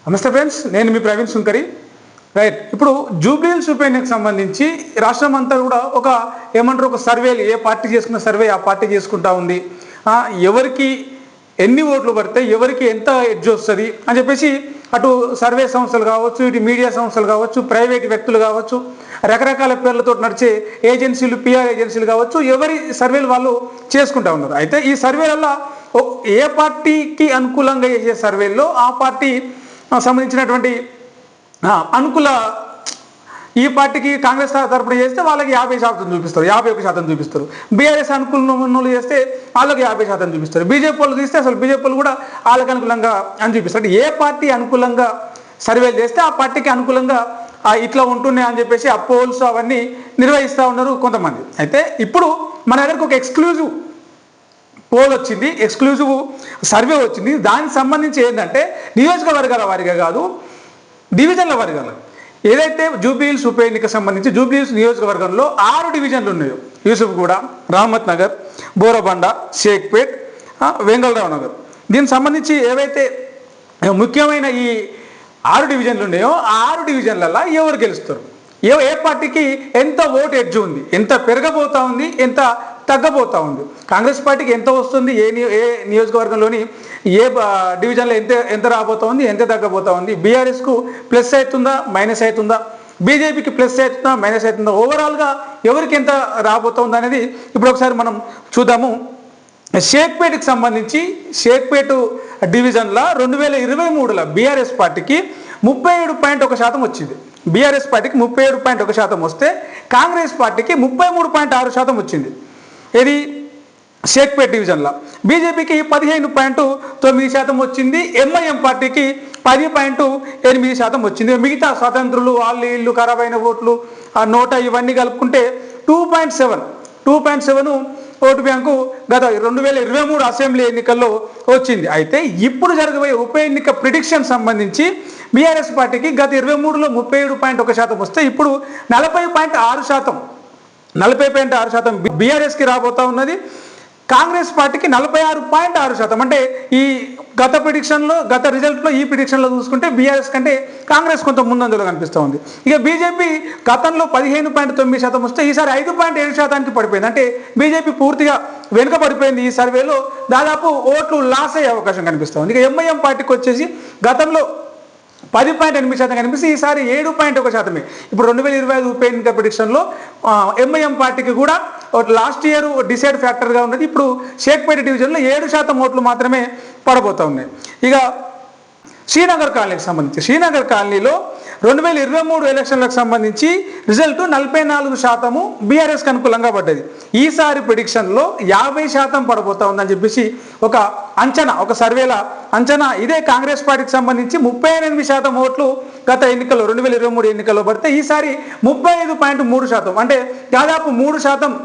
నమస్తే ఫ్రెండ్స్, నేను మీ ప్రవీణ్ సుంకరి. రైట్, ఇప్పుడు జూబ్లీహిల్స్ ఉప ఎన్నికకు సంబంధించి రాష్ట్రం అంతా కూడా ఒక సర్వేలు, ఏ పార్టీ చేసుకున్న సర్వే ఆ పార్టీ చేసుకుంటా ఉంది. ఎవరికి ఎన్ని ఓట్లు పడితే ఎవరికి ఎంత ఎడ్జ్ వస్తుంది అని చెప్పేసి అటు సర్వే సంస్థలు కావచ్చు, ఇటు మీడియా సంస్థలు కావచ్చు, ప్రైవేట్ వ్యక్తులు కావచ్చు, రకరకాల పేర్లతో నడిచే ఏజెన్సీలు, పిఆర్ ఏజెన్సీలు కావచ్చు, ఎవరి సర్వేలు వాళ్ళు చేసుకుంటా ఉన్నారు. అయితే ఈ సర్వేలలో ఏ పార్టీకి అనుకూలంగా చేసే సర్వేల్లో ఆ పార్టీ సంబంధించినటువంటి అనుకూల, ఈ పార్టీకి కాంగ్రెస్ తరపున చేస్తే వాళ్ళకి 50% చూపిస్తారు, 51% చూపిస్తారు. బీఆర్ఎస్ అనుకూలంలో చేస్తే వాళ్ళకి 50% చూపిస్తారు. బీజేపీ వాళ్ళు తీస్తే అసలు బీజేపీ వాళ్ళు కూడా వాళ్ళకి అనుకూలంగా అని చూపిస్తారు. ఏ పార్టీ అనుకూలంగా సర్వేలు చేస్తే ఆ పార్టీకి అనుకూలంగా ఇట్లా ఉంటున్నాయి అని చెప్పేసి ఆ పోల్స్ అవన్నీ నిర్వహిస్తూ ఉన్నారు కొంతమంది. అయితే ఇప్పుడు మన దగ్గరకు ఒక ఎక్స్క్లూజివ్ పోల్ వచ్చింది, ఎక్స్క్లూజివ్ సర్వే వచ్చింది. దానికి సంబంధించి ఏంటంటే నియోజకవర్గాల వారిగా కాదు, డివిజన్ల వారిగా. ఏదైతే జూబ్లీహిల్స్ ఉప ఎన్నిక సంబంధించి జూబ్లీహిల్స్ నియోజకవర్గంలో 6 డివిజన్లు ఉన్నాయో, యూసుఫ్గూడ, రహమత్ నగర్, బోరబండ, షేక్పేట్, వెంగళరావు నగర్, దీనికి సంబంధించి ఏవైతే ముఖ్యమైన ఈ 6 డివిజన్లు ఉన్నాయో ఆ 6 డివిజన్లలో ఎవరు గెలుస్తారు, ఏ పార్టీకి ఎంత ఓటు ఎడ్జ్ ఉంది, ఎంత పెరగబోతా ఉంది, ఎంత తగ్గబోతా ఉంది, కాంగ్రెస్ పార్టీకి ఎంత వస్తుంది, ఏ నియోజకవర్గంలోని ఏ డివిజన్లో ఎంత రాబోతా ఉంది, ఎంత తగ్గబోతా ఉంది, బీఆర్ఎస్కు ప్లస్ అవుతుందా మైనస్ అవుతుందా, బీజేపీకి ప్లస్ అవుతుందా మైనస్ అవుతుందా, ఓవరాల్గా ఎవరికి ఎంత రాబోతా ఉంది అనేది ఇప్పుడు ఒకసారి మనం చూద్దాము. షేక్పేట్కి సంబంధించి షేక్పేట్ డివిజన్లో 2023లో బీఆర్ఎస్ పార్టీకి 37.1% వచ్చింది. బీఆర్ఎస్ పార్టీకి 37.1% వస్తే కాంగ్రెస్ పార్టీకి 33.6% వచ్చింది. ఇది షేక్పేట్ డివిజన్లో. బీజేపీకి 15.9% వచ్చింది. ఎంఐఎం పార్టీకి 10.8% వచ్చింది. మిగతా స్వతంత్రులు, వాళ్ళు ఇల్లు, ఖరాబ్ అయిన ఓట్లు, ఆ నోట ఇవన్నీ కలుపుకుంటే 2.7 ఓటు బ్యాంకు గత 2023 అసెంబ్లీ ఎన్నికల్లో వచ్చింది. అయితే ఇప్పుడు జరగబోయే ఉప ఎన్నిక ప్రిడిక్షన్ సంబంధించి బీఆర్ఎస్ పార్టీకి గత 23లో 37.1% వస్తే ఇప్పుడు 40.6% బీఆర్ఎస్కి రాబోతా ఉన్నది. కాంగ్రెస్ పార్టీకి 46.6%. అంటే ఈ గత ప్రిడిక్షన్లో, గత రిజల్ట్లో ఈ ప్రిడిక్షన్లో చూసుకుంటే బీఆర్ఎస్ కంటే కాంగ్రెస్ కొంత ముందంజలో కనిపిస్తూ ఉంది. ఇక బీజేపీ గతంలో 15.9% వస్తే ఈసారి 5.7%కి పడిపోయింది. అంటే బీజేపీ పూర్తిగా వెనుక పడిపోయింది. ఈ సర్వేలో దాదాపు ఓట్లు లాస్ అయ్యే అవకాశం కనిపిస్తూ ఉంది. ఇక ఎంఐఎం పార్టీకి వచ్చేసి గతంలో 10.8% కనిపిస్తే ఈసారి 7.1%. ఇప్పుడు 2025 ఉప ఎన్నిక ప్రిడిక్షన్లో ఎంఐఎం పార్టీకి కూడా లాస్ట్ ఇయర్ డిసైడ్ ఫ్యాక్టర్గా ఉన్నది. ఇప్పుడు షేక్పేట డివిజన్లో 7% ఓట్లు మాత్రమే పడబోతూ ఉన్నాయి. ఇక శ్రీనగర్ కాలనీకి సంబంధించి శ్రీనగర్ కాలనీలో 2023 ఎలక్షన్లకు సంబంధించి రిజల్ట్ 44% బీఆర్ఎస్కి అనుకూలంగా పడ్డది. ఈసారి ప్రిడిక్షన్లో 50% పడబోతా ఉందని చెప్పేసి ఒక అంచనా, ఒక సర్వేల అంచనా. ఇదే కాంగ్రెస్ పార్టీకి సంబంధించి 38% ఓట్లు గత ఎన్నికల్లో 2023 ఎన్నికల్లో పడితే ఈసారి 35.3%. అంటే దాదాపు 3%,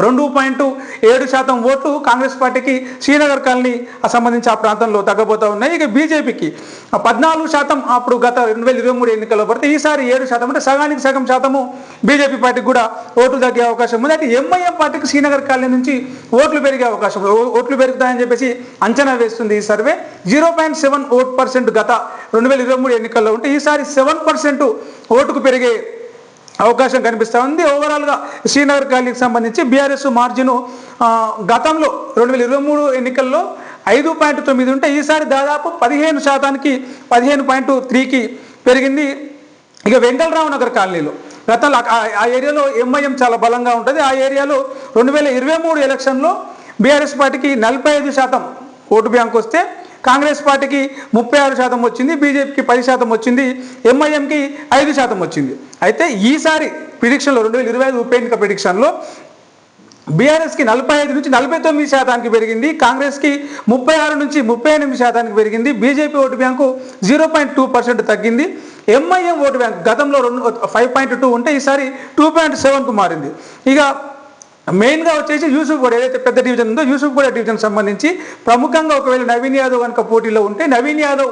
2.7% ఓట్లు కాంగ్రెస్ పార్టీకి శ్రీనగర్ కాలనీ సంబంధించి ఆ ప్రాంతంలో తగ్గబోతా ఉన్నాయి. ఇక బీజేపీకి 14% అప్పుడు గత 2023 ఎన్నికల్లో పడితే ఈసారి 7%. అంటే సగానికి సగం శాతము బీజేపీ పార్టీకి కూడా ఓట్లు తగ్గే అవకాశం ఉంది. అయితే ఎంఐఎం పార్టీకి శ్రీనగర్ కాలనీ నుంచి ఓట్లు పెరిగే అవకాశం, ఓట్లు పెరుగుతాయని చెప్పేసి అంచనా వేస్తుంది ఈ సర్వే. 0.7% గత 2023 ఎన్నికల్లో ఉంటే ఈసారి 7% ఓటుకు పెరిగే అవకాశం కనిపిస్తూ ఉంది. ఓవరాల్గా శ్రీనగర్ కాలనీకి సంబంధించి బీఆర్ఎస్ మార్జిన్ గతంలో 2023 ఎన్నికల్లో 5.9 ఉంటే ఈసారి దాదాపు 15%కి 15.3కి పెరిగింది. ఇక వెంగళరావు నగర్ కాలనీలో గతంలో ఆ ఏరియాలో ఎంఐఎం చాలా బలంగా ఉంటుంది. ఆ ఏరియాలో 2023 ఎలక్షన్లో బీఆర్ఎస్ పార్టీకి 45% ఓటు బ్యాంక్ వస్తే కాంగ్రెస్ పార్టీకి 36% వచ్చింది, బీజేపీకి 10% వచ్చింది, ఎంఐఎంకి 5% వచ్చింది. అయితే ఈసారి ప్రిడిక్షన్లో 2025 ఉప ఎన్నిక ప్రిడిక్షన్లో బీఆర్ఎస్కి 45 నుంచి 49%కి పెరిగింది, కాంగ్రెస్కి 36 నుంచి 38%కి పెరిగింది, బీజేపీ ఓటు బ్యాంకు 0.2% తగ్గింది, ఎంఐఎం ఓటు బ్యాంకు గతంలో 5.2 ఉంటే ఈసారి 2.7కు మారింది. ఇక మెయిన్గా వచ్చేసి యూసుఫ్గూడ, ఏదైతే పెద్ద డివిజన్ ఉందో యూసుఫ్గూడ డివిజన్ సంబంధించి ప్రముఖంగా ఒకవేళ నవీన్ యాదవ్ కనుక పోటీలో ఉంటే నవీన్ యాదవ్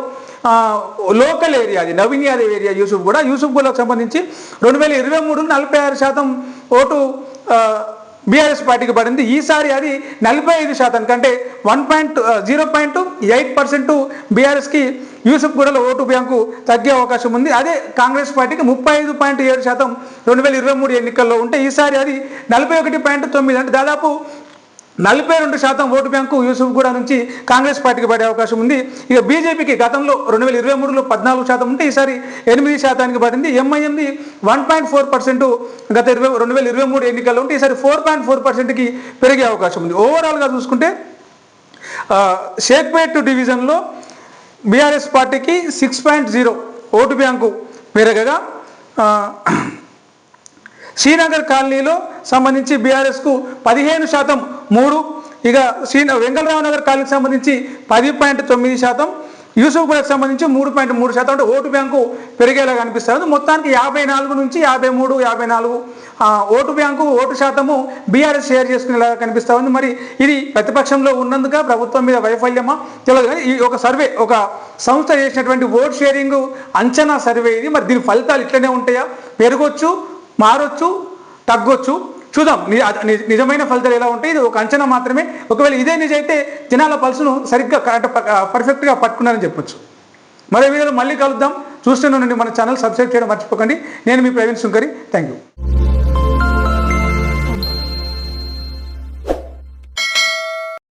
లోకల్ ఏరియా, అది నవీన్ యాదవ్ ఏరియా యూసుఫ్గూడకు సంబంధించి 2023 46% ఓటు బీఆర్ఎస్ పార్టీకి పడింది. ఈసారి అది 45% కంటే 0.8% బీఆర్ఎస్కి యూసుఫ్గూడలో ఓటు బ్యాంకు తగ్గే అవకాశం ఉంది. అదే కాంగ్రెస్ పార్టీకి 35.7% 2023 ఎన్నికల్లో ఉంటే ఈసారి అది 41.9, అంటే దాదాపు 42% ఓటు బ్యాంకు యూసుఫ్గూడ నుంచి కాంగ్రెస్ పార్టీకి పడే అవకాశం ఉంది. ఇక బీజేపీకి గతంలో 2023లో 14% ఉంటే ఈసారి 8% పడింది. ఎంఐఎంది 1.4% గత 2023 ఎన్నికల్లో ఉంటే ఈసారి 4.4%కి పెరిగే అవకాశం ఉంది. ఓవరాల్గా చూసుకుంటే షేక్పేట్ డివిజన్లో బీఆర్ఎస్ పార్టీకి 6.0 ఓటు బ్యాంకు పెరగగా శ్రీనగర్ కాలనీలో సంబంధించి బీఆర్ఎస్కు 15% 3, ఇక వెంగళరావు నగర్ కాలనీకి సంబంధించి 10.9%, యూసుఫ్గూడకు సంబంధించి 3.3%, అంటే ఓటు బ్యాంకు పెరిగేలాగా అనిపిస్తుంది. మొత్తానికి 54 నుంచి 53, 54 ఓటు బ్యాంకు ఓటు శాతము బీఆర్ఎస్ షేర్ చేసుకునేలాగా కనిపిస్తూ ఉంది. మరి ఇది ప్రతిపక్షంలో ఉన్నందుక ప్రభుత్వం మీద వైఫల్యమా తెలియదు కానీ ఈ ఒక సర్వే, ఒక సంస్థ చేసినటువంటి ఓట్ షేరింగ్ అంచనా సర్వే ఇది. మరి దీని ఫలితాలు ఇట్లనే ఉంటాయా, పెరగొచ్చు, మారొచ్చు, తగ్గొచ్చు, చూద్దాం నిజమైన ఫలితాలు ఎలా ఉంటాయి. ఇది ఒక అంచనా మాత్రమే. ఒకవేళ ఇదే నిజమైతే జనాల పల్సును సరిగ్గా పర్ఫెక్ట్గా పట్టుకున్నారని చెప్పొచ్చు. మరో వీడియోలో మళ్ళీ కలుద్దాం. చూస్తూనే ఉండండి మన ఛానల్, సబ్స్క్రైబ్ చేయడం మర్చిపోకండి. నేను మీ ప్రవీణ్ సుంకరి. Thank you.